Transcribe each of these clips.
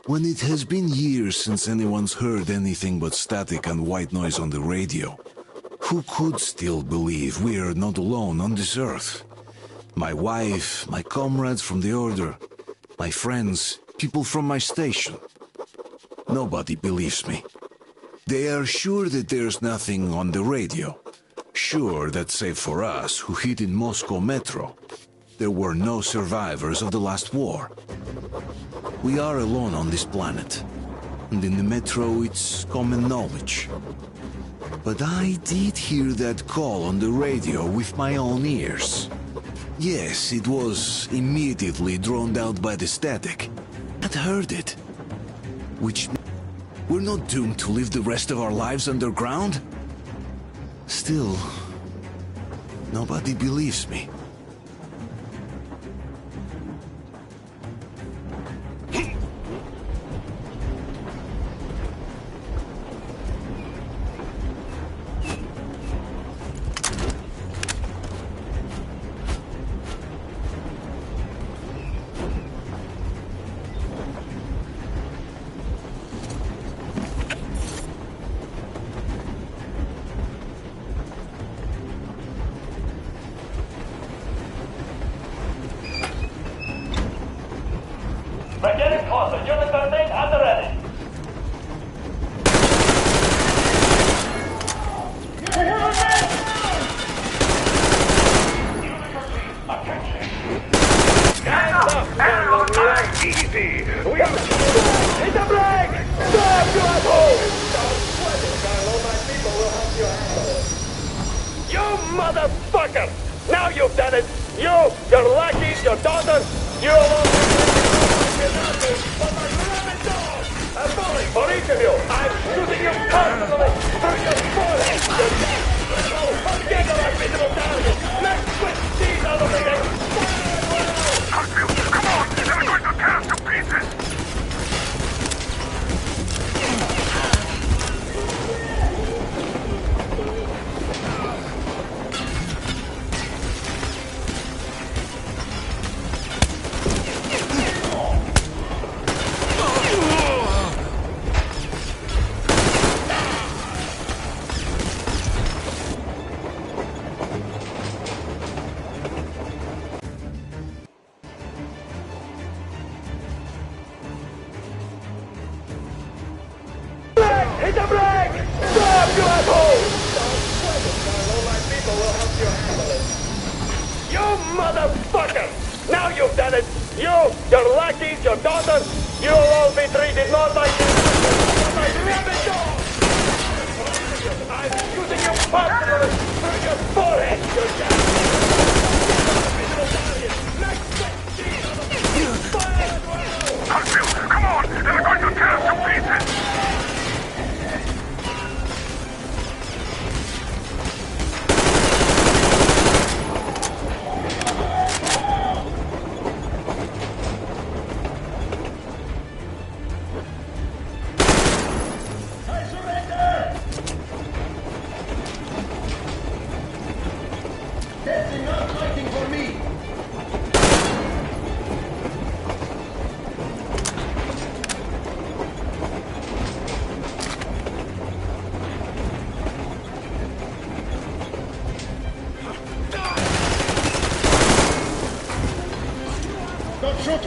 When it has been years since anyone's heard anything but static and white noise on the radio, who could still believe we are not alone on this earth? My wife, my comrades from the Order, my friends, people from my station. Nobody believes me. They are sure that there's nothing on the radio. Sure that save for us who hid in Moscow metro, there were no survivors of the last war. We are alone on this planet, and in the metro it's common knowledge. But I did hear that call on the radio with my own ears. Yes, it was immediately drowned out by the static. I'd heard it. Which means we're not doomed to live the rest of our lives underground? Still, nobody believes me. We're getting closer. Unit 13 at the ready. Hands up, man! Easy! We are... Hit the brake! Stop, you asshole! Don't sweat it, Carlo. My people will help you handle it. You motherfucker! Now you've done it! You, your lackeys, your daughter, you alone... I'm falling for each of you! I'm shooting you personally through your forehead! Forget about visible targets! Let's switch these out of the deck! Come on! They're going to tear us to pieces! Hit the brake! Stop, you asshole! Don't sweat it, Carlo. My people will help you handle it. You motherfucker! Now you've done it! You, your lackeys, your daughter, you'll all be treated not like... but like rabid dogs! I'm shooting you personally through your forehead, you Come on! They're going to tear us to pieces!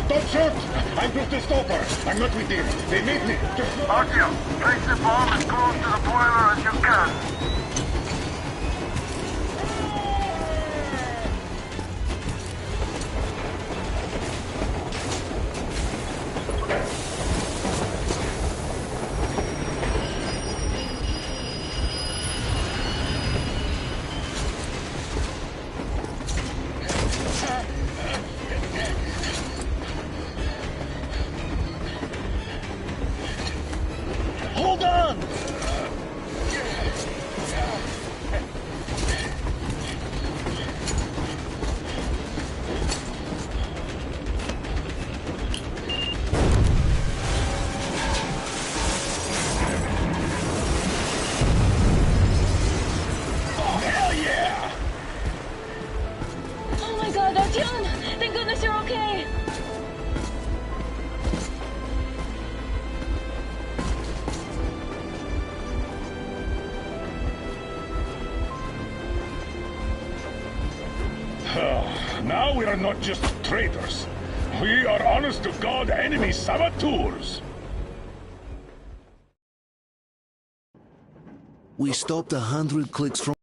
Don't shoot! I'm just a stopper. I'm not with him. They need me. Just... Artyom, place the bomb as close to the boiler as you can. Hold on! Now we are not just traitors. We are honest-to-God enemy saboteurs. We stopped 100 clicks from...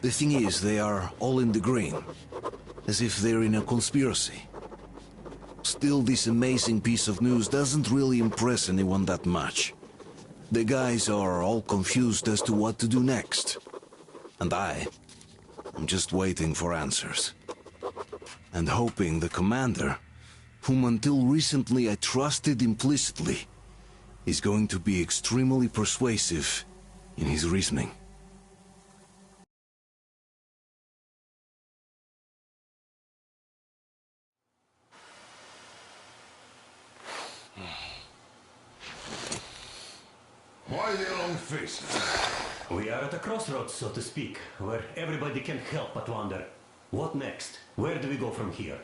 The thing is, they are all in the green, as if they're in a conspiracy. Still, this amazing piece of news doesn't really impress anyone that much. The guys are all confused as to what to do next. And I'm just waiting for answers. And hoping the commander, whom until recently I trusted implicitly, is going to be extremely persuasive in his reasoning. Why the long faces? We are at a crossroads, so to speak, where everybody can help but wonder, what next? Where do we go from here?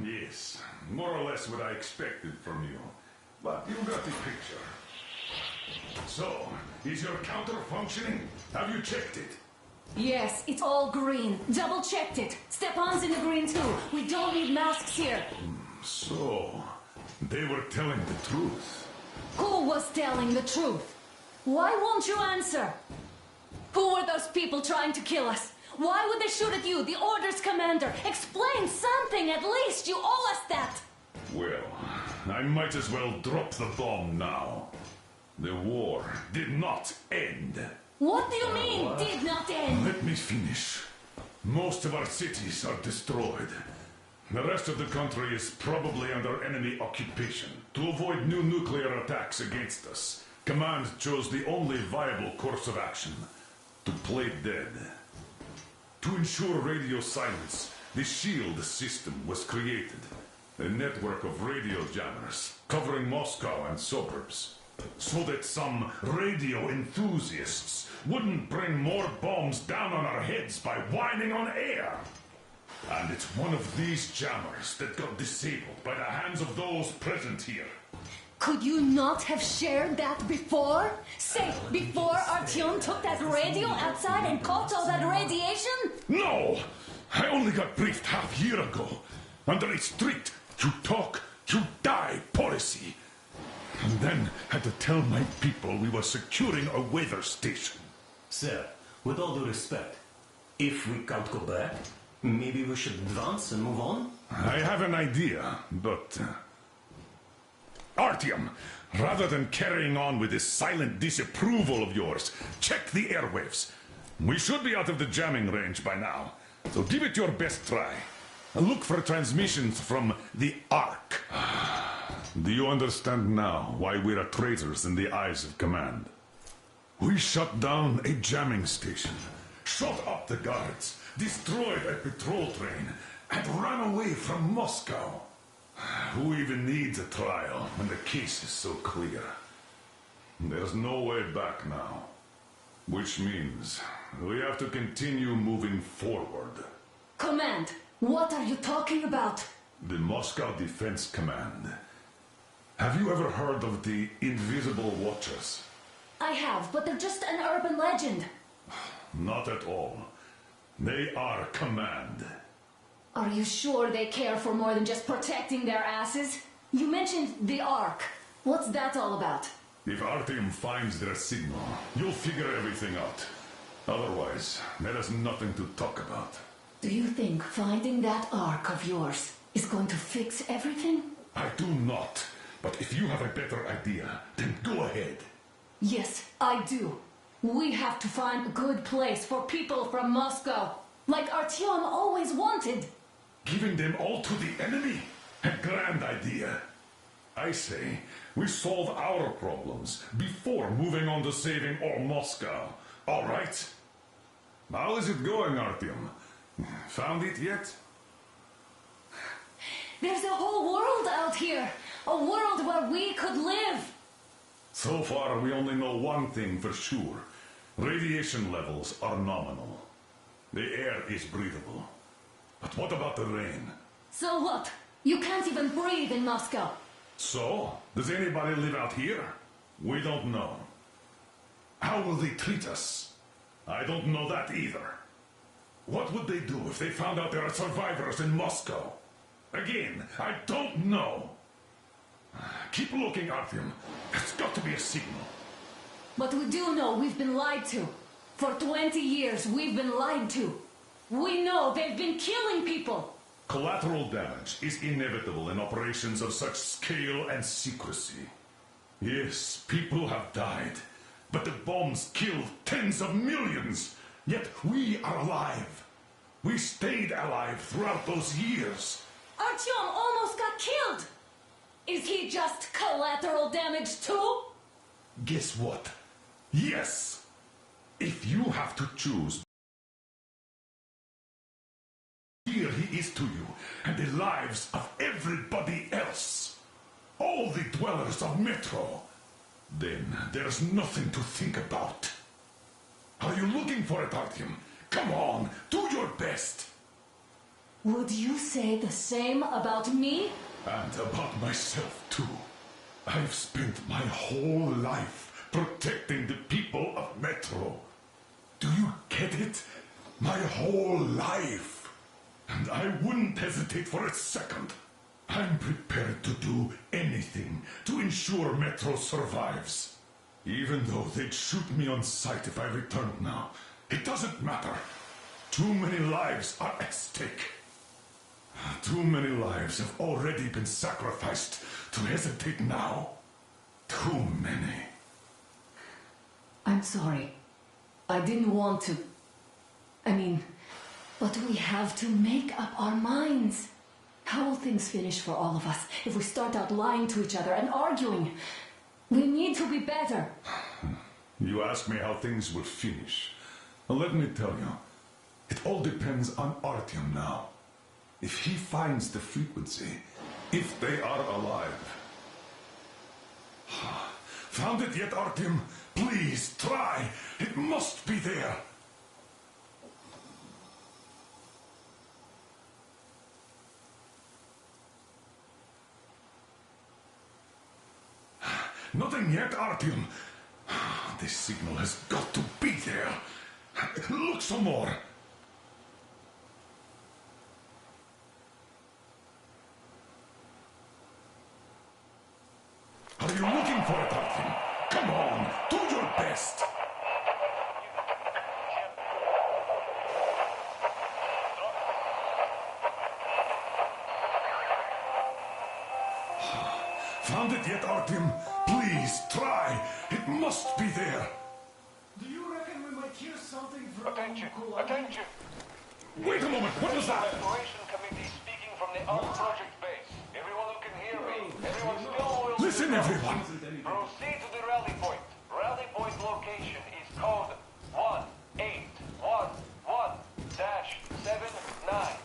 Yes, more or less what I expected from you. But you got the picture. So, is your counter functioning? Have you checked it? Yes, it's all green. Double-checked it. Stepan's in the green too. We don't need masks here. So, they were telling the truth. Who was telling the truth? Why won't you answer? Who were those people trying to kill us? Why would they shoot at you, the Order's commander? Explain something, at least. You owe us that. Well, I might as well drop the bomb now. The war did not end. What do you mean, did not end? Let me finish. Most of our cities are destroyed. The rest of the country is probably under enemy occupation. To avoid new nuclear attacks against us, Command chose the only viable course of action: to play dead. To ensure radio silence, the SHIELD system was created. A network of radio jammers covering Moscow and suburbs, so that some radio enthusiasts wouldn't bring more bombs down on our heads by whining on air. And it's one of these jammers that got disabled by the hands of those present here. Could you not have shared that before? Say, before Artyom took that radio outside and caught all that radiation? No! I only got briefed half year ago, under a strict "you talk, you die" policy. And then had to tell my people we were securing a weather station. Sir, with all due respect, if we can't go back, maybe we should advance and move on? I have an idea, but... Artyom, rather than carrying on with this silent disapproval of yours, check the airwaves. We should be out of the jamming range by now, so give it your best try. Look for transmissions from the Ark. Do you understand now why we're traitors in the eyes of Command? We shut down a jamming station, shot up the guards, destroyed a patrol train, and ran away from Moscow. Who even needs a trial when the case is so clear? There's no way back now. Which means we have to continue moving forward. Command, what are you talking about? The Moscow Defense Command. Have you ever heard of the Invisible Watchers? I have, but they're just an urban legend. Not at all. They are Command. Are you sure they care for more than just protecting their asses? You mentioned the Ark. What's that all about? If Artyom finds their signal, you'll figure everything out. Otherwise, there is nothing to talk about. Do you think finding that Ark of yours is going to fix everything? I do not. But if you have a better idea, then go ahead. Yes, I do. We have to find a good place for people from Moscow, like Artyom always wanted. Giving them all to the enemy? A grand idea. I say, we solve our problems before moving on to saving all Moscow. All right? How is it going, Artyom? Found it yet? There's a whole world out here. A world where we could live. So far, we only know one thing for sure. Radiation levels are nominal. The air is breathable. But what about the rain? So what? You can't even breathe in Moscow. So, does anybody live out here? We don't know. How will they treat us? I don't know that either. What would they do if they found out there are survivors in Moscow? Again, I don't know. Keep looking, Artyom. There's got to be a signal. But we do know we've been lied to. For 20 years, we've been lied to. We know they've been killing people. Collateral damage is inevitable in operations of such scale and secrecy. Yes, people have died, but the bombs killed tens of millions. Yet we are alive. We stayed alive throughout those years. Artyom almost got killed. Is he just collateral damage too? Guess what? Yes. If you have to choose, here he is to you, and the lives of everybody else. All the dwellers of Metro. Then there's nothing to think about. Are you looking for it, Artyom? Come on, do your best. Would you say the same about me? And about myself, too. I've spent my whole life protecting the people of Metro. Do you get it? My whole life. And I wouldn't hesitate for a second. I'm prepared to do anything to ensure Metro survives. Even though they'd shoot me on sight if I returned now. It doesn't matter. Too many lives are at stake. Too many lives have already been sacrificed to hesitate now. Too many. I'm sorry. I didn't want to. But we have to make up our minds. How will things finish for all of us if we start out lying to each other and arguing? We need to be better. You ask me how things will finish. Well, let me tell you. It all depends on Artyom now. If he finds the frequency, if they are alive. Found it yet, Artyom? Please, try. It must be there. Nothing yet, Artyom. This signal has got to be there. Look some more. Are you looking for it, Artyom? Come on, do your best. Found it yet, Artyom? Please, try. It must be there. Do you reckon we might hear something from... Attention! Attention! Wait a moment, what was that? Restoration Committee speaking from the Ark Project base. Everyone who can hear me. Everyone still will... Listen, everyone. Proceed to the rally point. Rally point location is code 1811-79.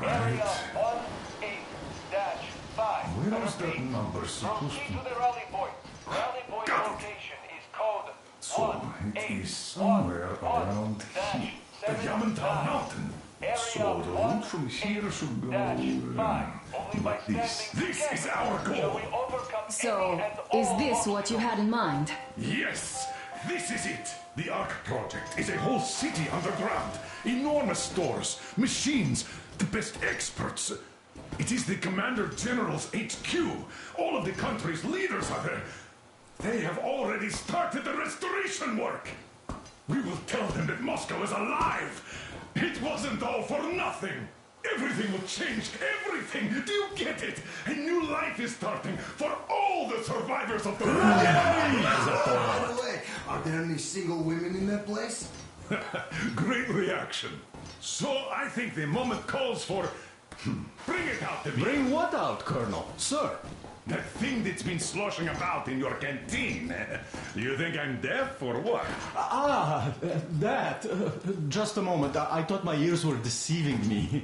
Area 18-5. Where is that number supposed Proceed to... to the rally point. Rally point Got it. location is code So, it is somewhere around here. The Yamantau Mountain. So, the route from here should go... like this. This is our goal. So, is this what you had in mind? Yes, this is it. The Ark Project is a whole city underground. Enormous stores, machines, the best experts. It is the Commander General's HQ. All of the country's leaders are there. They have already started the restoration work. We will tell them that Moscow is alive. It wasn't all for nothing. Everything will change. Everything. Do you get it? A new life is starting for all the survivors of the war. By the way, are there any single women in that place? Great reaction. So I think the moment calls for... Bring it out to me. Bring what out, Colonel? Sir? That thing that's been sloshing about in your canteen. You think I'm deaf or what? That. Just a moment. I thought my ears were deceiving me.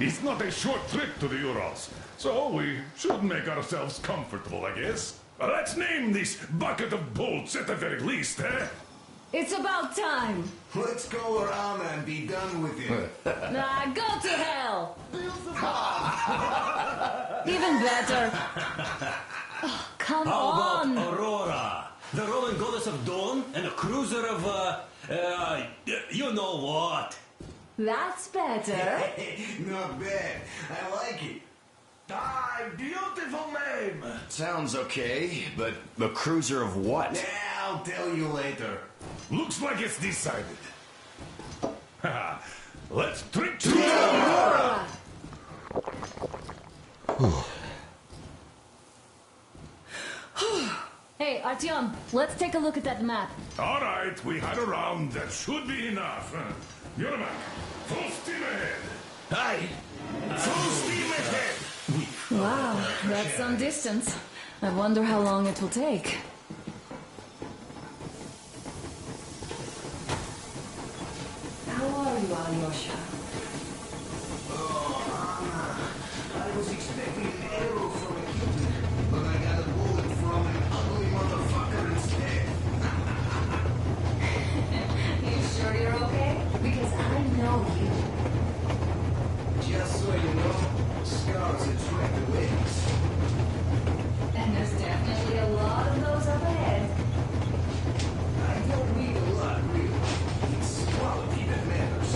It's not a short trip to the Urals, so we should make ourselves comfortable, I guess. Let's name this bucket of bolts at the very least, eh? It's about time. Let's go around and be done with it. Nah, go to hell. Even better. Oh, come How on. about Aurora? The Roman goddess of dawn and a cruiser of, you know what? That's better. Not bad. I like it. Ah, beautiful name. Sounds okay, but the cruiser of what? Yeah, I'll tell you later. Looks like it's decided. Haha. Let's drink to Aurora! Hey, Artyom, let's take a look at that map. All right, we had a round. That should be enough. Yermak, full steam ahead. Aye. Full steam ahead. Wow, that's some distance. I wonder how long it will take. How are you, Alyosha? I was expecting an arrow from a kitten, but I got a bullet from an ugly motherfucker instead. You sure you're okay? Because I know you. Just so you know, scars attract the winds. And there's definitely a lot of those up ahead. I don't need a lot, really. It's quality that matters.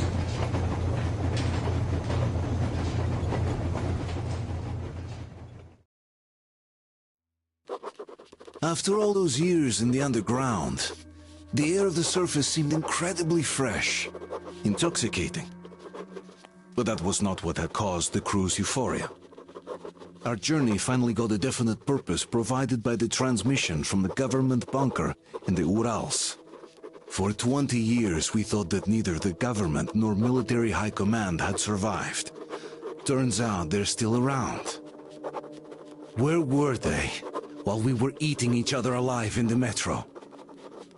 After all those years in the underground, the air of the surface seemed incredibly fresh, intoxicating. But that was not what had caused the crew's euphoria. Our journey finally got a definite purpose provided by the transmission from the government bunker in the Urals. For 20 years we thought that neither the government nor military high command had survived. Turns out they're still around. Where were they while we were eating each other alive in the metro?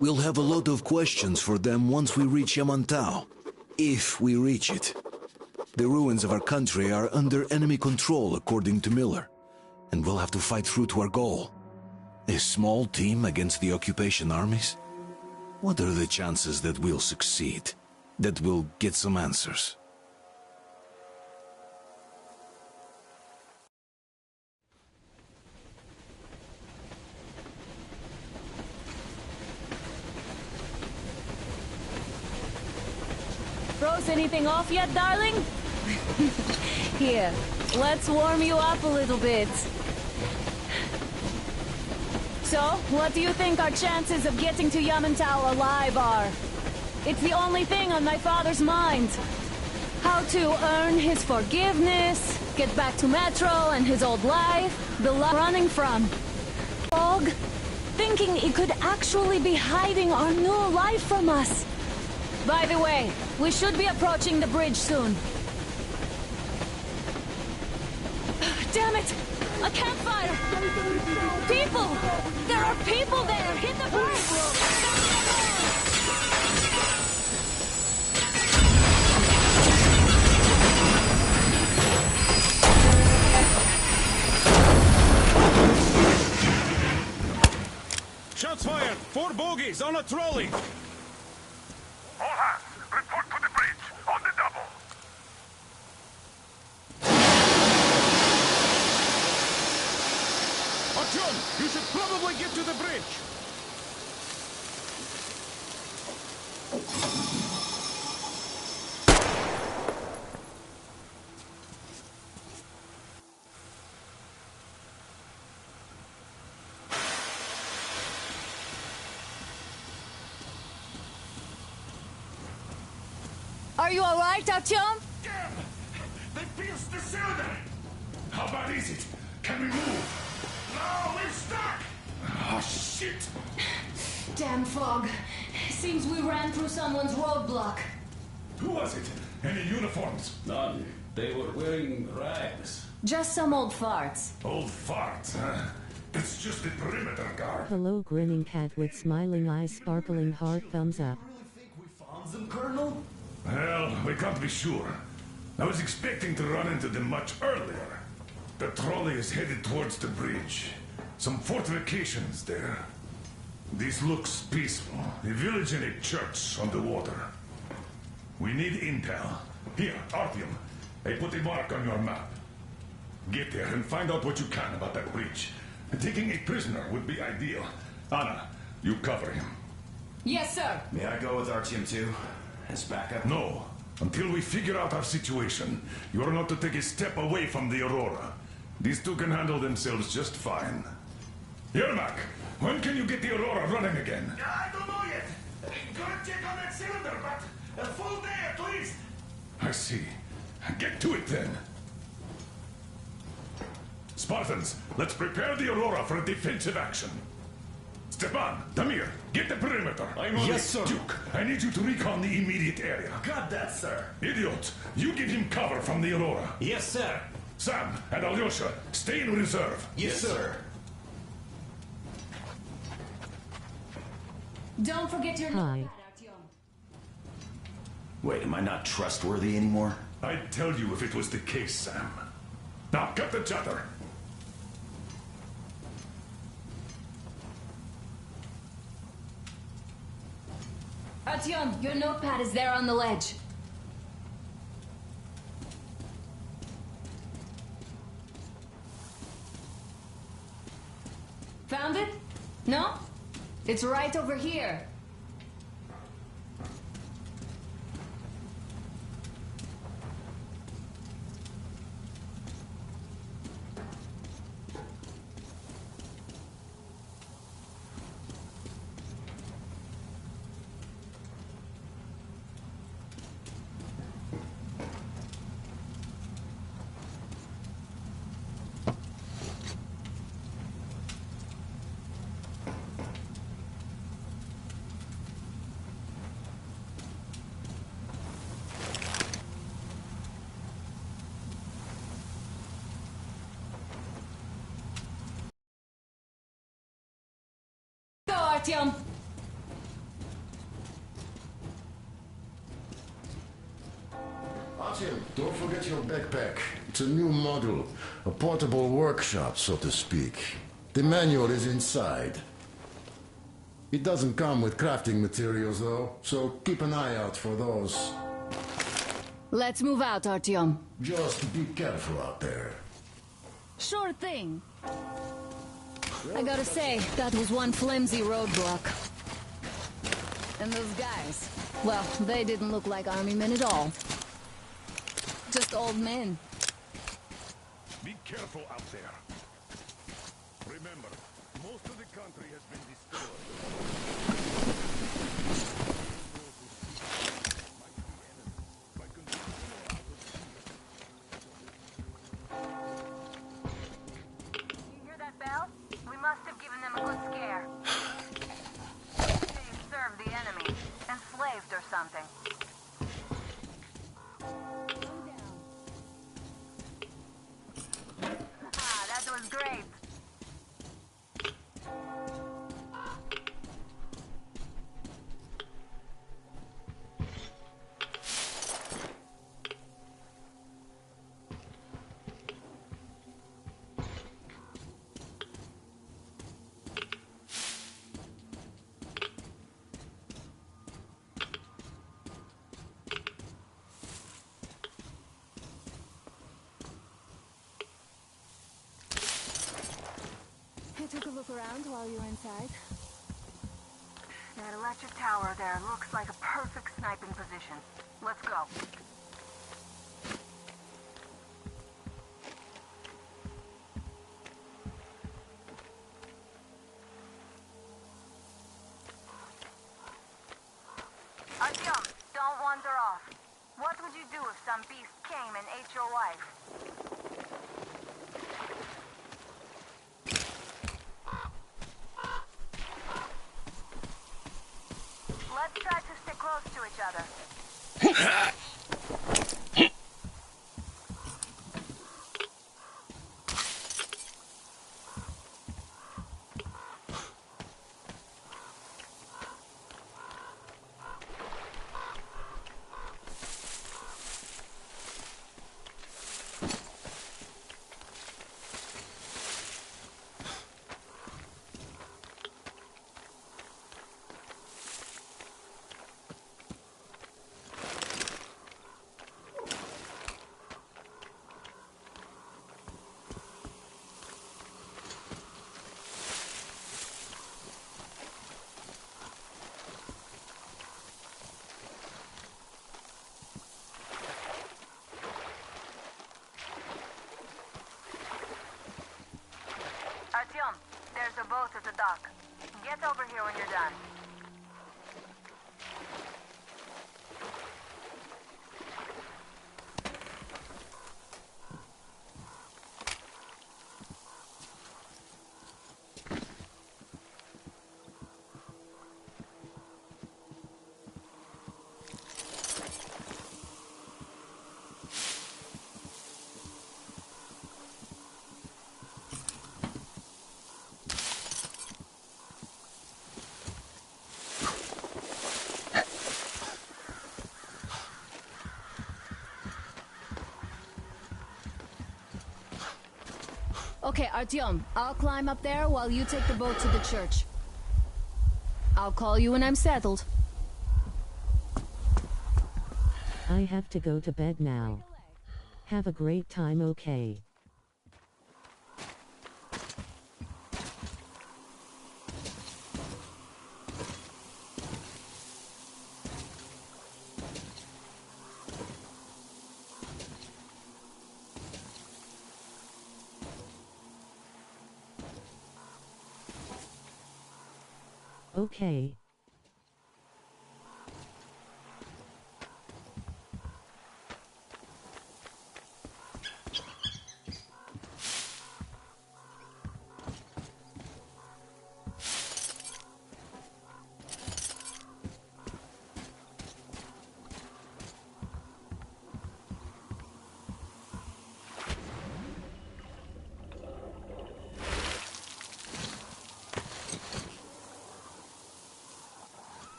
We'll have a lot of questions for them once we reach Yamantau, if we reach it. The ruins of our country are under enemy control, according to Miller, and we'll have to fight through to our goal. A small team against the occupation armies? What are the chances that we'll succeed? That we'll get some answers? Froze anything off yet, darling? Here, let's warm you up a little bit. So, what do you think our chances of getting to Yamantau alive are? It's the only thing on my father's mind. How to earn his forgiveness, get back to Metro and his old life, the life running from. Fog, thinking it could actually be hiding our new life from us. By the way, we should be approaching the bridge soon. Damn it! A campfire! People! There are people there! Hit the bridge! Shots fired! 4 bogies on a trolley! All hands, report to the bridge, on the double. Artyom, you should probably get to the bridge! Are you alright, Artyom? Damn! They pierced the cylinder! How bad is it? Can we move? No, we're stuck! Oh, shit! Damn fog. Seems we ran through someone's roadblock. Who was it? Any uniforms? None. They were wearing rags. Just some old farts. Old farts, huh? It's just the perimeter guard. Hello, grinning cat with smiling eyes, sparkling heart, thumbs up. Really think we found them, Colonel? Well, we can't be sure. I was expecting to run into them much earlier. The trolley is headed towards the bridge. Some fortifications there. This looks peaceful. A village and a church on the water. We need intel. Here, Artyom. I put a mark on your map. Get there and find out what you can about that bridge. Taking a prisoner would be ideal. Anna, You cover him. Yes, sir. May I go with Artyom too? As backup? No. Until we figure out our situation, you are not to take a step away from the Aurora. These two can handle themselves just fine. Yermak, when can you get the Aurora running again? I don't know yet. Gonna check on that cylinder, but a full day at least. I see. Get to it then. Spartans, let's prepare the Aurora for a defensive action. Stepan, Damir, get the perimeter. Yes, sir. Duke, I need you to recon the immediate area. Got that, sir. Idiot, you give him cover from the Aurora. Yes, sir. Sam and Alyosha, stay in reserve. Yes, sir. Don't forget your Hi. notepad, Artyom. Wait, am I not trustworthy anymore? I'd tell you if it was the case, Sam. Now, cut the chatter. Artyom, your notepad is there on the ledge. Found it? No? It's right over here. Go, Artyom. Artyom, don't forget your backpack. It's a new model, a portable workshop, so to speak. The manual is inside. It doesn't come with crafting materials, though, so keep an eye out for those. Let's move out, Artyom. Just be careful out there. Sure thing. I gotta say, that was one flimsy roadblock. And those guys, well, they didn't look like army men at all. Just old men. Be careful out there. Remember, most of the country has been destroyed. You hear that bell? We must have given them a good scare. They served the enemy, enslaved or something. Ah, that was great. I took a look around while you were inside. That electric tower there looks like a perfect sniping position. Let's go. Artyom, don't wander off. What would you do if some beast came and ate your wife? Let's try to stay close to each other. There's a boat at the dock. Get over here when you're done. Okay, Artyom, I'll climb up there while you take the boat to the church. I'll call you when I'm settled. I have to go to bed now. Have a great time, okay? Okay.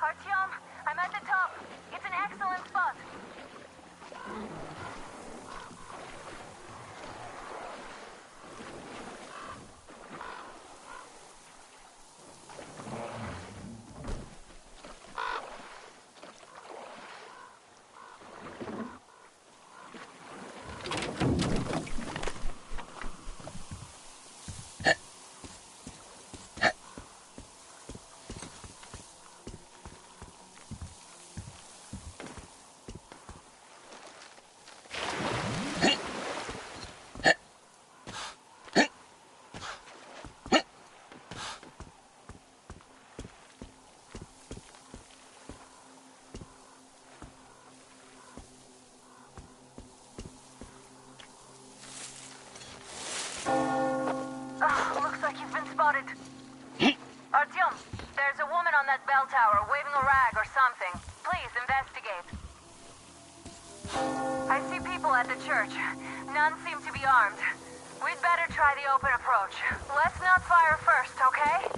Artyom, I'm at the top. It's an excellent spot. Looks like you've been spotted. Artyom, there's a woman on that bell tower waving a rag or something. Please investigate. I see people at the church. None seem to be armed. We'd better try the open approach. Let's not fire first, okay?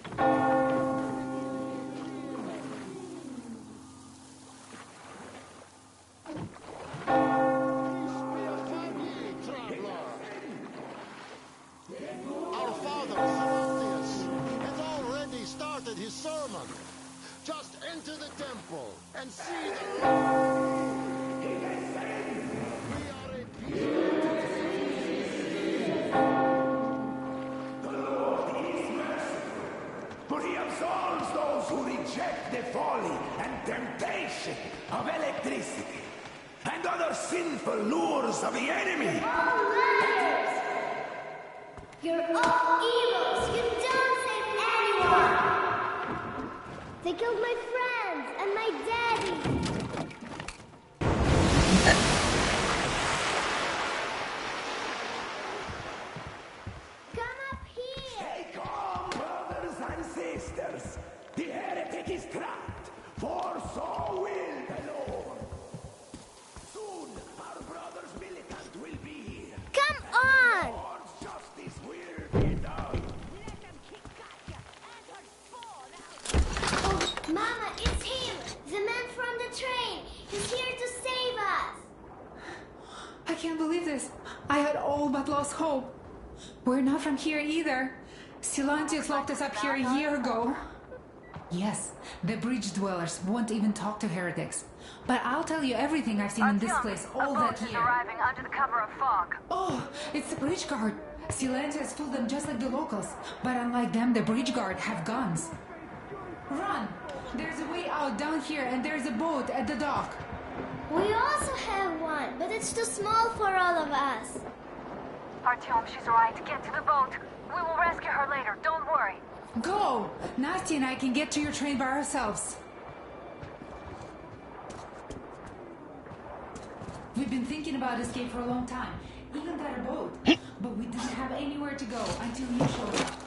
Our father, Seraphius, has already started his sermon. Just enter the temple and see the Lord. We are a people. The Lord is merciful, but he absolves those who reject the folly and temptation of electricity and other sinful lures of the enemy. You're all evils! You don't save anyone! They killed my friends and my daddy! Come up here! Take on, brothers and sisters! The heretic is trapped, for so will the Lord! Soon, our brother's militant will be here! Come on! Justice will be done! Oh, Mama, it's him! The man from the train! He's here to save us! I can't believe this. I had all but lost hope. We're not from here either. Silantius locked us up here a year ago. Yes, the bridge dwellers won't even talk to heretics. But I'll tell you everything I've seen in this place all that year. Arriving under the cover of fog. Oh, it's the bridge guard. Silantius fooled them just like the locals. But unlike them, the bridge guard have guns. Run! There's a way out down here and there's a boat at the dock. We also have one, but it's too small for all of us. Artyom, she's right. Get to the boat. We will rescue her later. Don't worry. Go! Nasty and I can get to your train by ourselves. We've been thinking about escape for a long time. Even got a boat. But we didn't have anywhere to go until you showed up.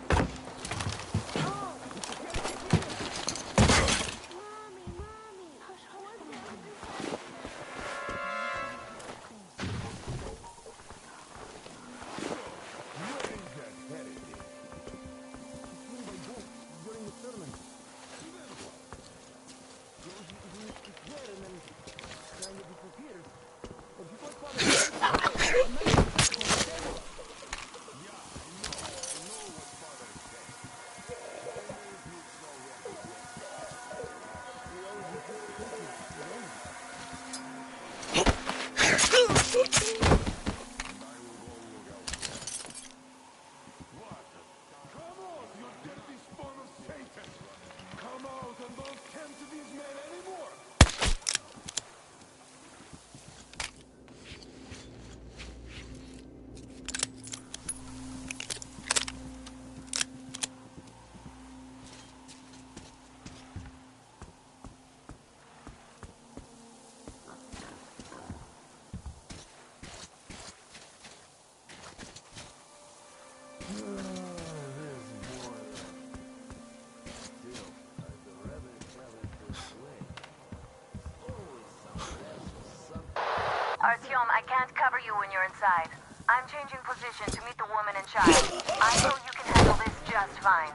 Artyom, I can't cover you when you're inside. I'm changing position to meet the woman and child. I know you can handle this just fine.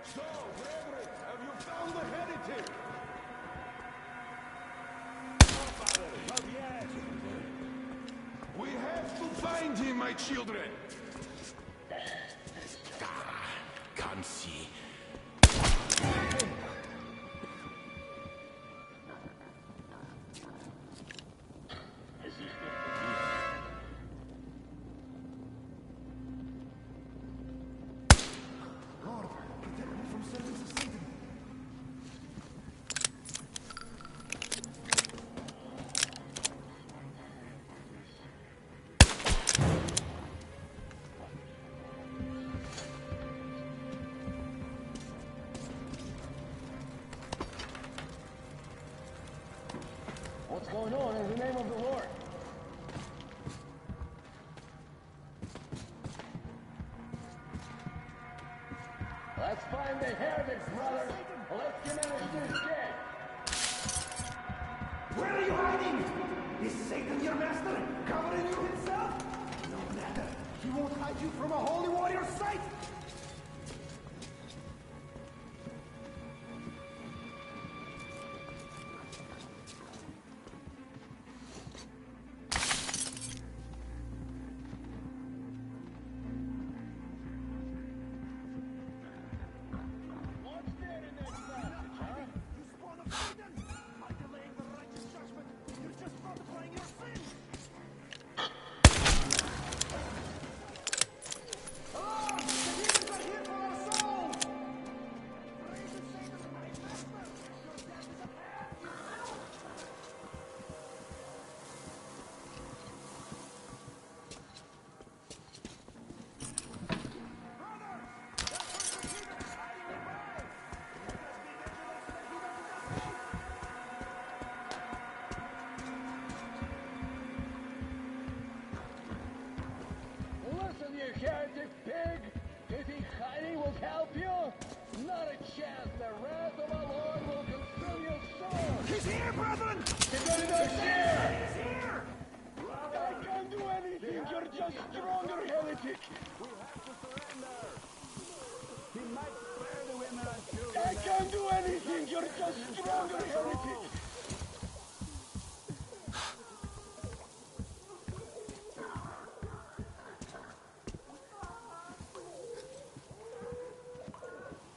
So, Reverend, have you found the heretic? Not yet. We have to find him, my children. Can't see. What's going on in the name of the Lord? Let's find the heretics, brother. Let's manage to escape. Where are you hiding? Is Satan your master, covering you himself? No matter. He won't hide you from a holy warrior's sight. chance the wrath of our Lord will consume you soon! He's here, brethren! He's here! He's here! I can't do anything! You're just stronger, heretic! We have to surrender! He might spare the women and children. I can't do anything! You're just stronger, heretic!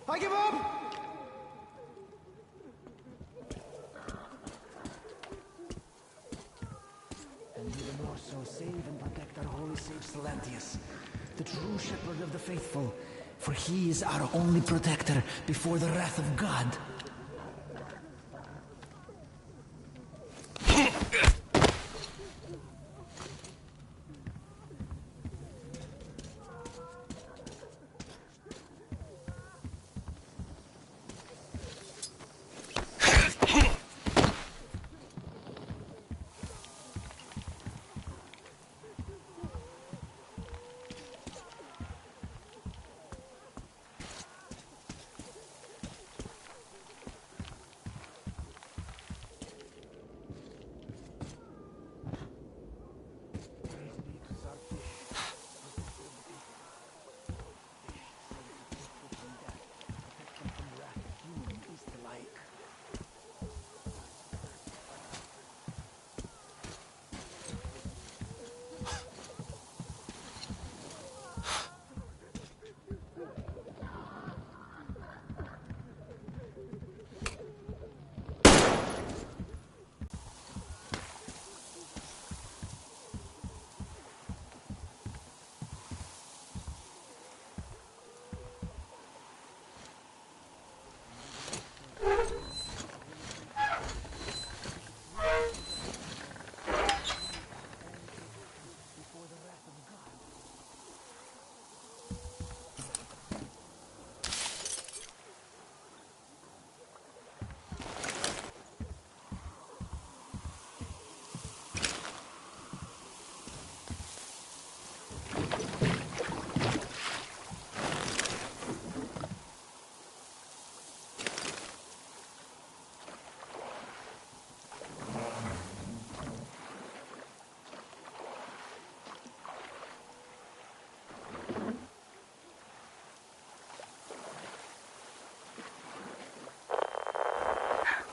I give up! And even more so, save and protect our holy sage Silentius, the true shepherd of the faithful, for he is our only protector before the wrath of God.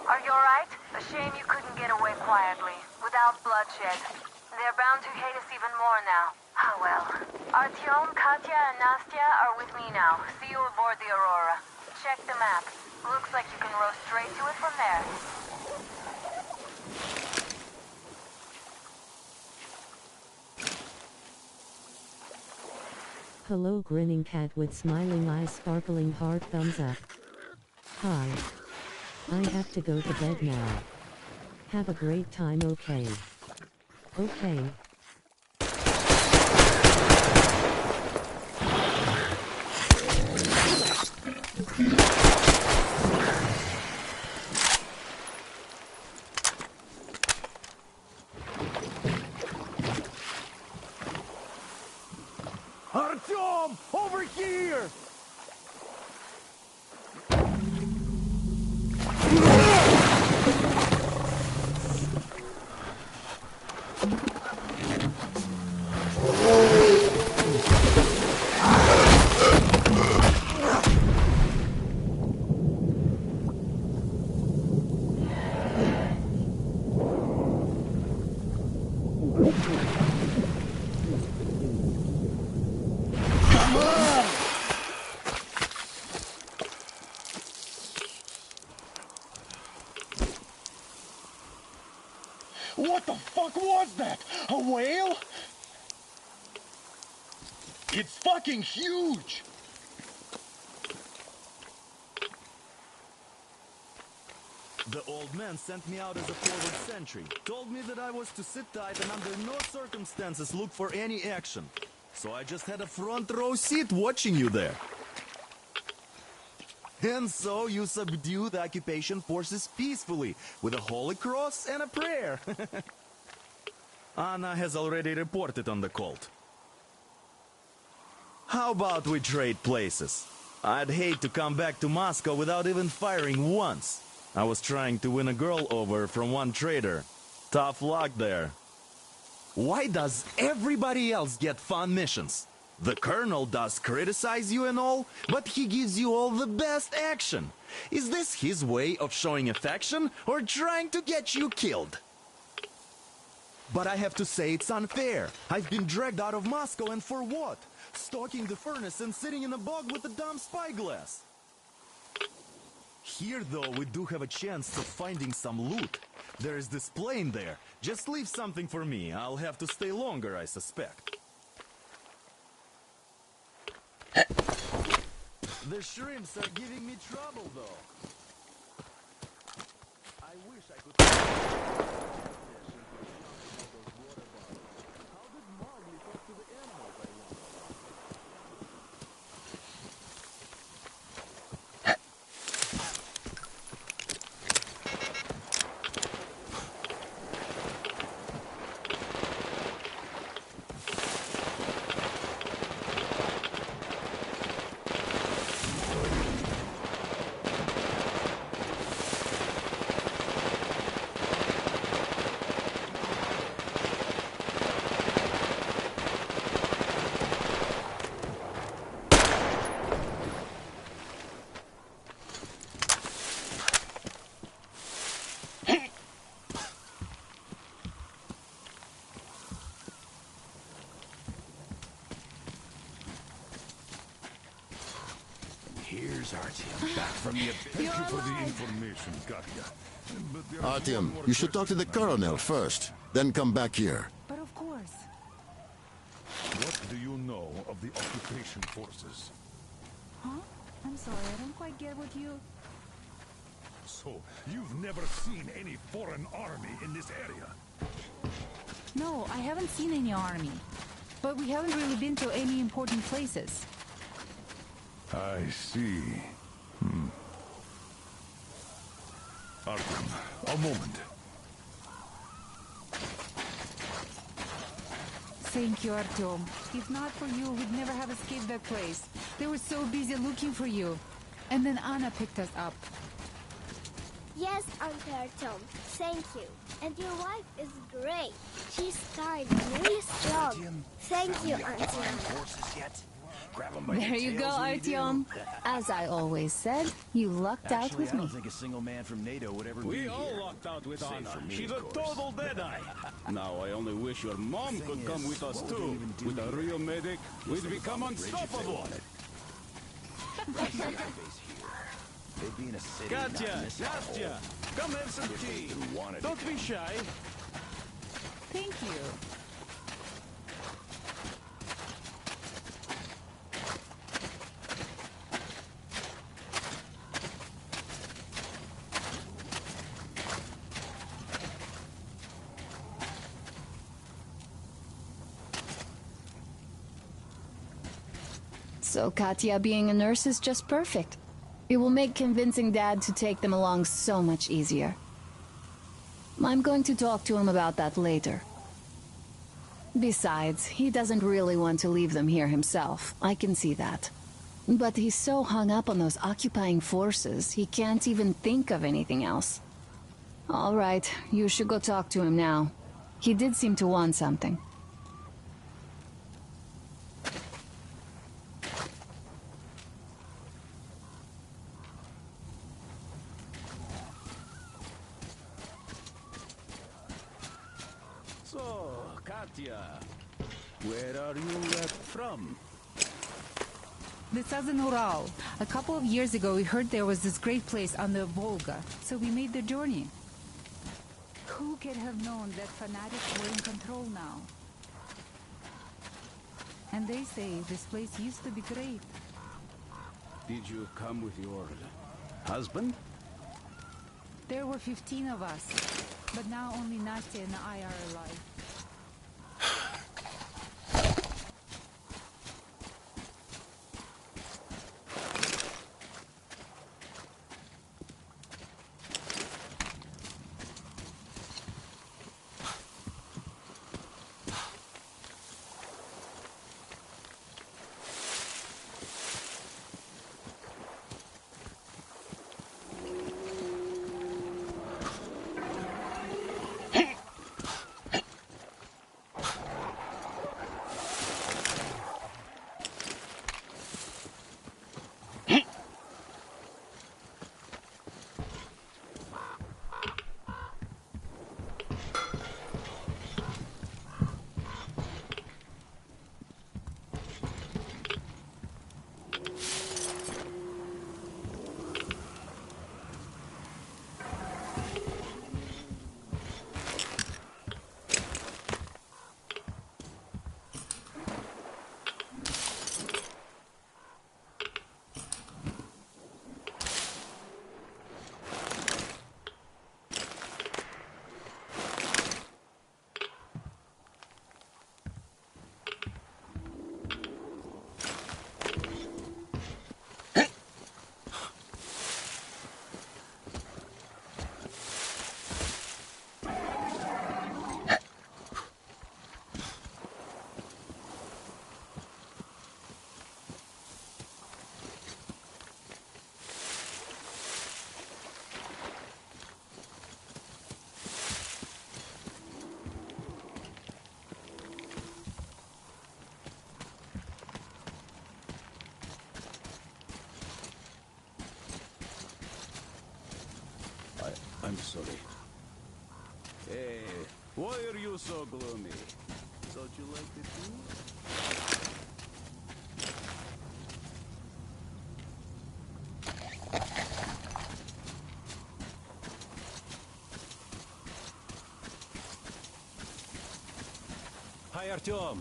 Are you alright? A shame you couldn't get away quietly, without bloodshed. They're bound to hate us even more now. Ah well. Artyom, Katya, and Nastya are with me now. See you aboard the Aurora. Check the map. Looks like you can row straight to it from there. Hello grinning cat with smiling eyes, sparkling heart, thumbs up. Hi. I have to go to bed now. Have a great time, okay? Okay. Artyom! Over here! What the fuck was that? A whale? It's fucking huge! The old man sent me out as a forward sentry. Told me that I was to sit tight and under no circumstances look for any action. So I just had a front row seat watching you there. And so you subdue the occupation forces peacefully with a holy cross and a prayer. Anna has already reported on the cult. How about we trade places? I'd hate to come back to Moscow without even firing once. I was trying to win a girl over from one trader. Tough luck there. Why does everybody else get fun missions? The colonel does criticize you and all, but he gives you all the best action. Is this his way of showing affection or trying to get you killed? But I have to say it's unfair. I've been dragged out of Moscow, and for what? Stalking the furnace and sitting in a bog with a dumb spyglass. Here, though, we do have a chance of finding some loot. There is this plane there. Just leave something for me. I'll have to stay longer, I suspect. The shrimps are giving me trouble, though. I wish I could... Here's Artyom, back from the... Thank you for the information, Katya. Artyom, you should talk to the colonel first, then come back here. But of course. What do you know of the occupation forces? Huh? I'm sorry, I don't quite get what you... So, you've never seen any foreign army in this area? No, I haven't seen any army. But we haven't really been to any important places. I see. Artyom, a moment. Thank you, Artyom. If not for you, we'd never have escaped that place. They were so busy looking for you. And then Anna picked us up. Yes, Uncle Artyom. Thank you. And your wife is great. She's kind, really strong. Thank you, Artyom. There you go, Artyom. As I always said, you lucked out with I don't me. think a single man from NATO would ever be We here. all lucked out with Save Anna. for me, She's of a course. total deadeye. Now I only wish your mom could come with us too. With a real medic, we'd become unstoppable. They'd be in a city, Katya, not in this Nastya, hole. come have some If they tea. even wanted Don't it. be shy. Thank you. So Katya being a nurse is just perfect. It will make convincing Dad to take them along so much easier. I'm going to talk to him about that later. Besides, he doesn't really want to leave them here himself. I can see that. But he's so hung up on those occupying forces, he can't even think of anything else. All right, you should go talk to him now. He did seem to want something. So, Katya, where are you from? The southern Ural. A couple of years ago, we heard there was this great place on the Volga, so we made the journey. Who could have known that fanatics were in control now? And they say this place used to be great. Did you come with your husband? There were 15 of us, but now only Nastya and I are alive. actually. Hey, why are you so gloomy? Don't you like the tea? Hi, Artyom.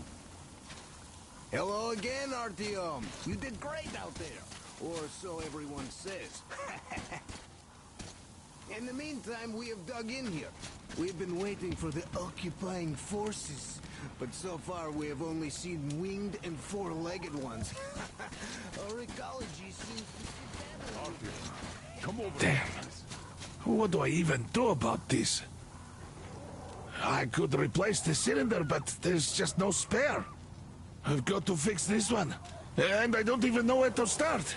Hello again, Artyom. You did great out there. Or so everyone says. In the meantime, we have dug in here. We've been waiting for the occupying forces. But so far, we have only seen winged and four-legged ones. Our ecology seems to be damaged. Come over. Damn. What do I even do about this? I could replace the cylinder, but there's just no spare. I've got to fix this one. And I don't even know where to start.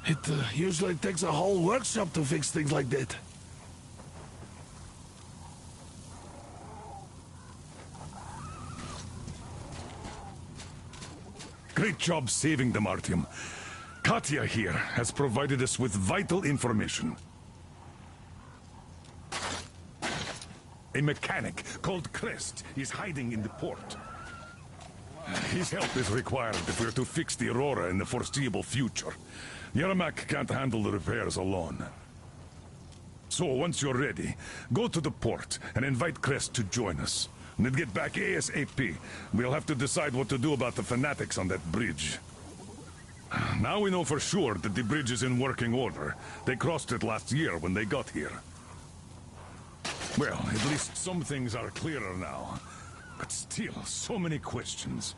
It usually takes a whole workshop to fix things like that. Great job saving them, Artyom. Katya here has provided us with vital information. A mechanic called Crest is hiding in the port. His help is required if we're to fix the Aurora in the foreseeable future. Yermak can't handle the repairs alone. So, once you're ready, go to the port and invite Crest to join us. And then get back ASAP. We'll have to decide what to do about the fanatics on that bridge. Now we know for sure that the bridge is in working order. They crossed it last year when they got here. Well, at least some things are clearer now. But still, so many questions.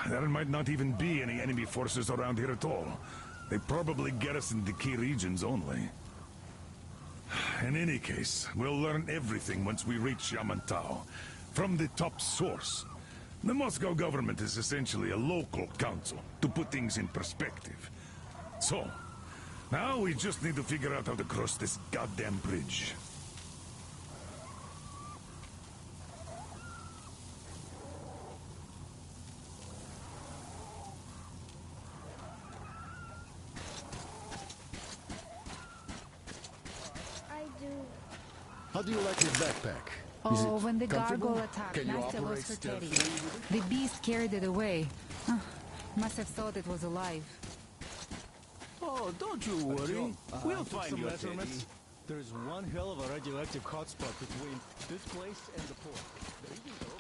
There might not even be any enemy forces around here at all. They probably garrison the key regions only. In any case, we'll learn everything once we reach Yamantau. From the top source. The Moscow government is essentially a local council, to put things in perspective. So, now we just need to figure out how to cross this goddamn bridge. How do you like your backpack? Oh, when the gargoyle attacked, Nastya lost her teddy. The beast carried it away. Must have thought it was alive. Oh, don't you worry. We'll I took find some your measurements. teddy. There's one hell of a radioactive hotspot between this place and the port. There you go.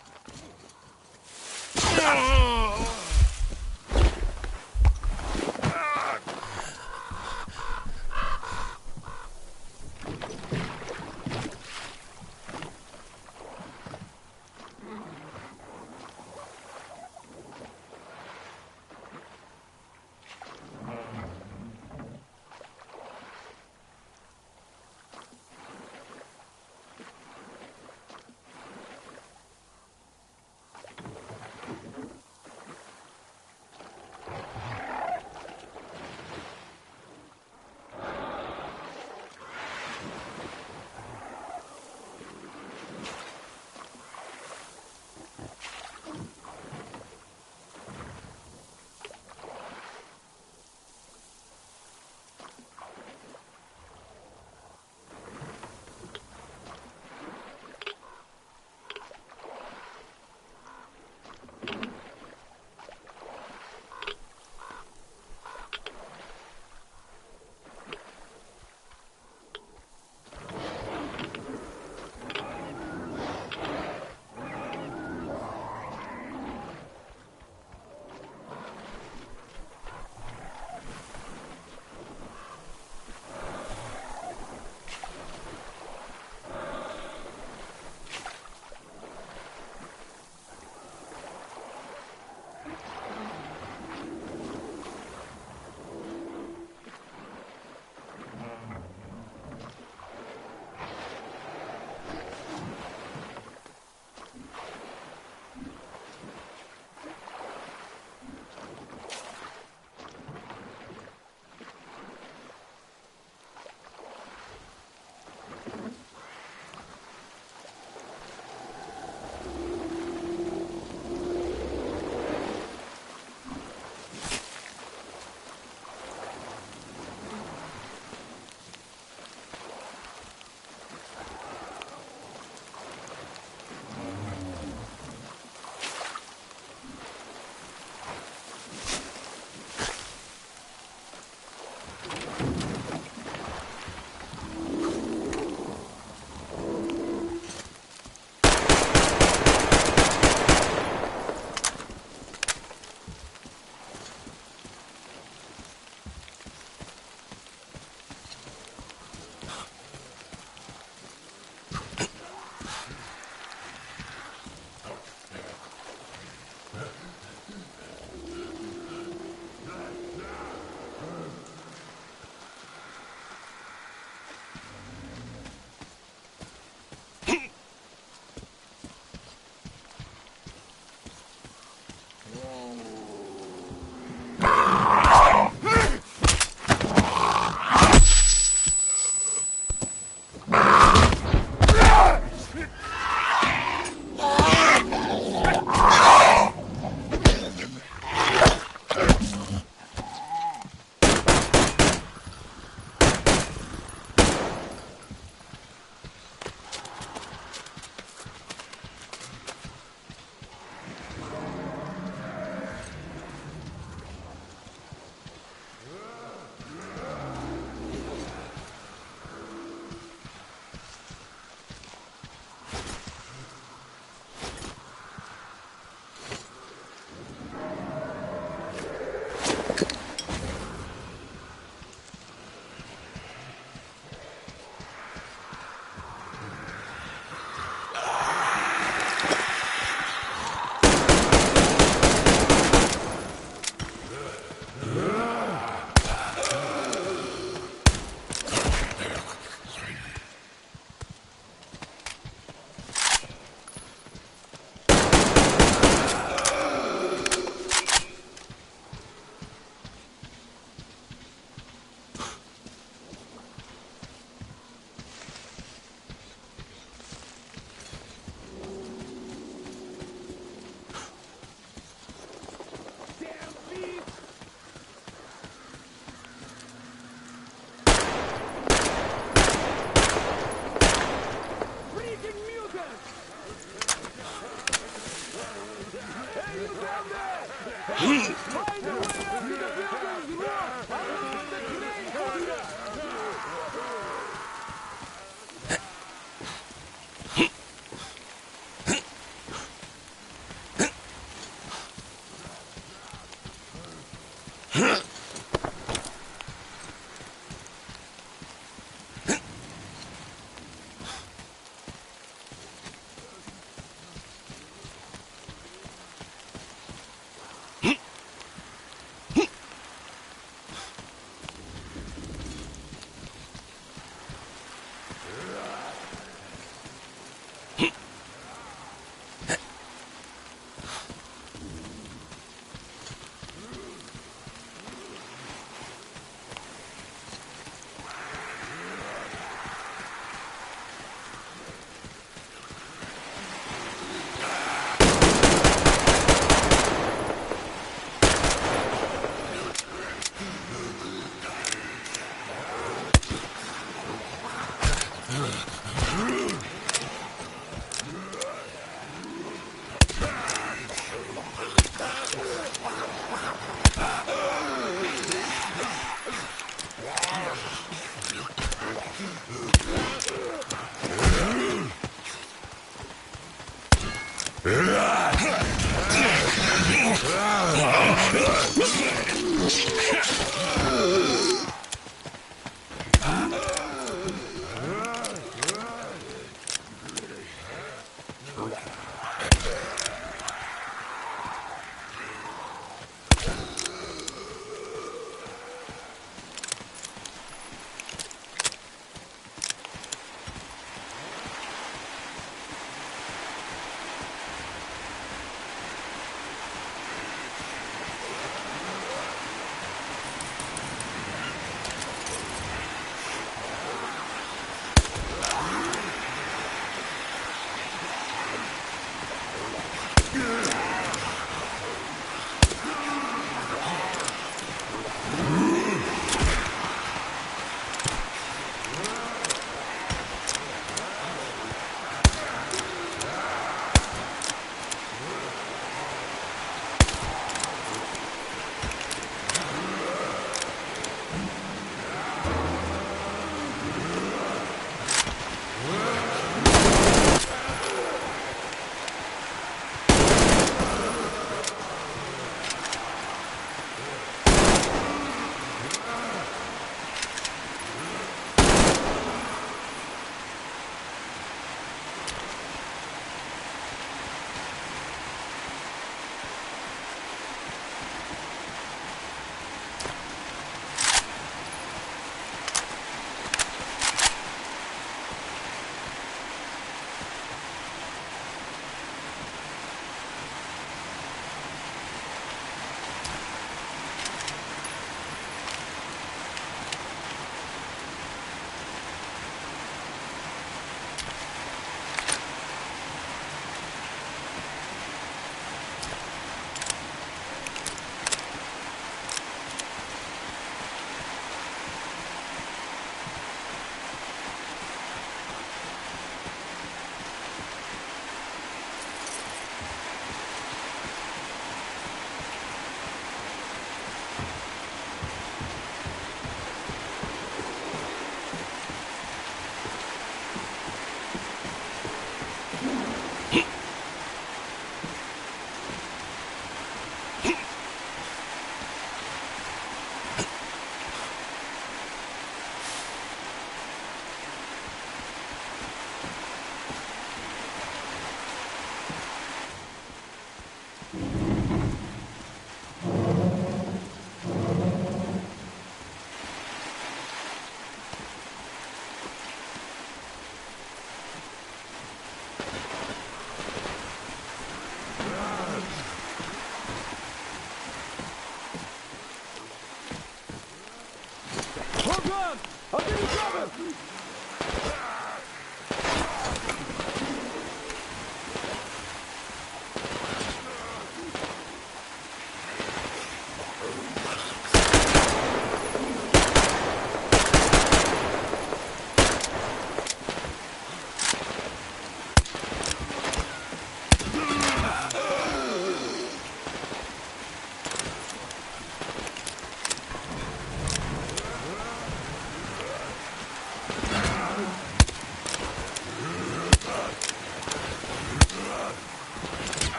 God! I'll give you cover!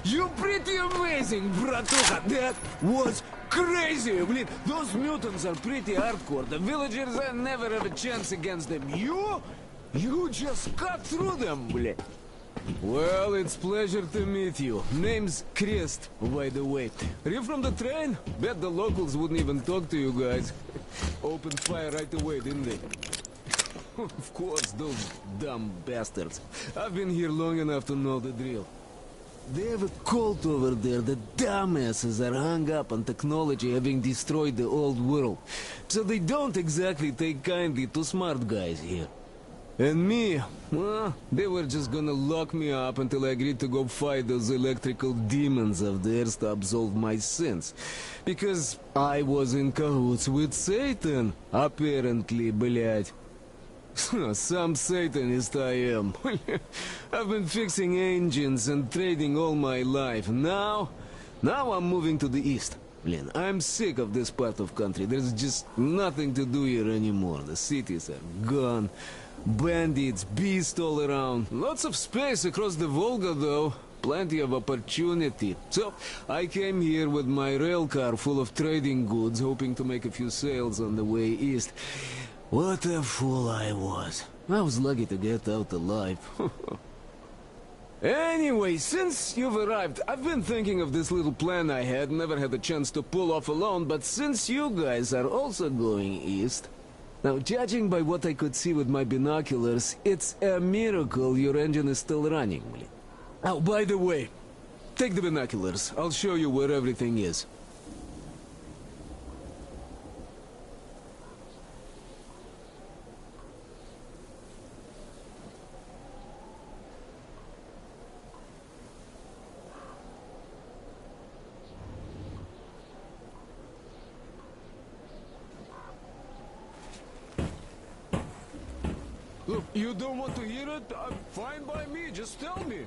You're pretty amazing, bratuха. That was crazy. Блин, those mutants are pretty hardcore. The villagers never have a chance against them. You just cut through them, блин. Well, it's pleasure to meet you. Name's Crest, by the way. Are you from the train? Bet the locals wouldn't even talk to you guys. Opened fire right away, didn't they? Of course, those dumb bastards. I've been here long enough to know the drill. They have a cult over there. The dumbasses are hung up on technology having destroyed the old world. So they don't exactly take kindly to smart guys here. And me, well, they were just gonna lock me up until I agreed to go fight those electrical demons of theirs to absolve my sins. Because I was in cahoots with Satan, apparently, блядь. Some Satanist I am. I've been fixing engines and trading all my life. Now I'm moving to the east. Blin, I'm sick of this part of country. There's just nothing to do here anymore. The cities are gone. Bandits, beasts all around. Lots of space across the Volga, though. Plenty of opportunity. So, I came here with my rail car full of trading goods, hoping to make a few sales on the way east. What a fool I was. I was lucky to get out alive. Anyway, since you've arrived, I've been thinking of this little plan I had. Never had a chance to pull off alone, but since you guys are also going east... Now, judging by what I could see with my binoculars, it's a miracle your engine is still running. Oh, by the way, take the binoculars. I'll show you where everything is. Look, you don't want to hear it? Fine by me, just tell me.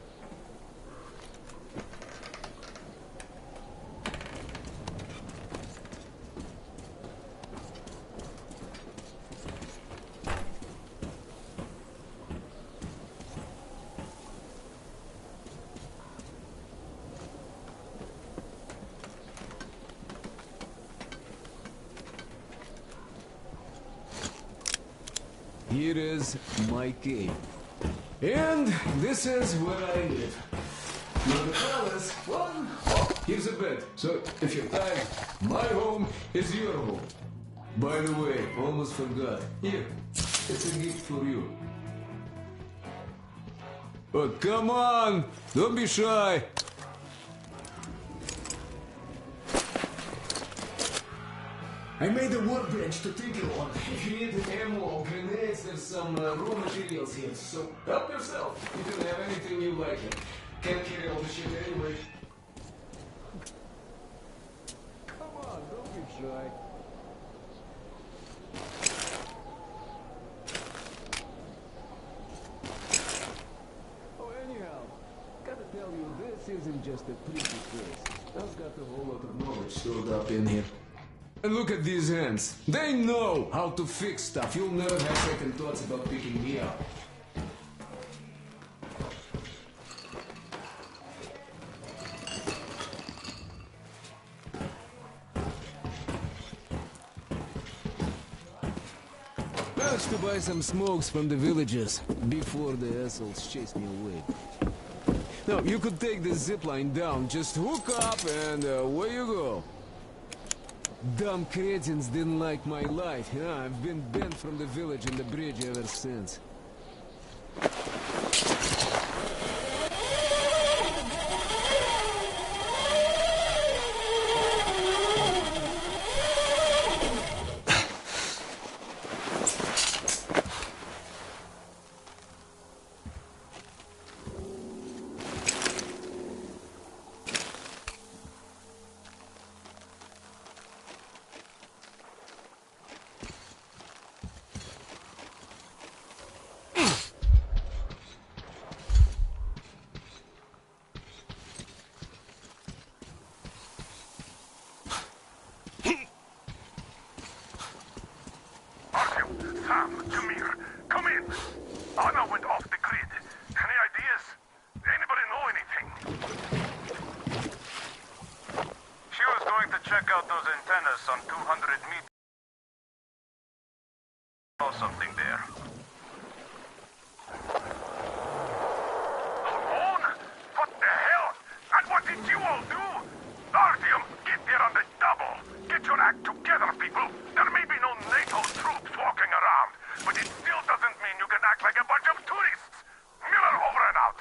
Here is my cave. And this is where I live. Now the palace, well, here's a bed. So if you're tired, my home is your home. By the way, almost forgot. Here, it's a gift for you. Oh, come on! Don't be shy! I made a workbench to tinker on. If you need ammo or grenades, there's some raw materials here. So help yourself. You can have anything you like. Can't carry all the shit anyway. Come on, don't be shy. Oh, anyhow, gotta tell you, this isn't just a pretty place. I've got a whole lot of knowledge stored up in here. And look at these hands. They know how to fix stuff. You'll never have second thoughts about picking me up. much to buy some smokes from the villagers before the assholes chase me away. Now, you could take the zipline down, just hook up and away you go. Dumb cretins didn't like my life. Yeah, I've been banned from the village and the bridge ever since. Something there. What the hell? And what did you all do? Artyom, get there on the double. Get your act together, people. There may be no NATO troops walking around, but it still doesn't mean you can act like a bunch of tourists. Miller over and out.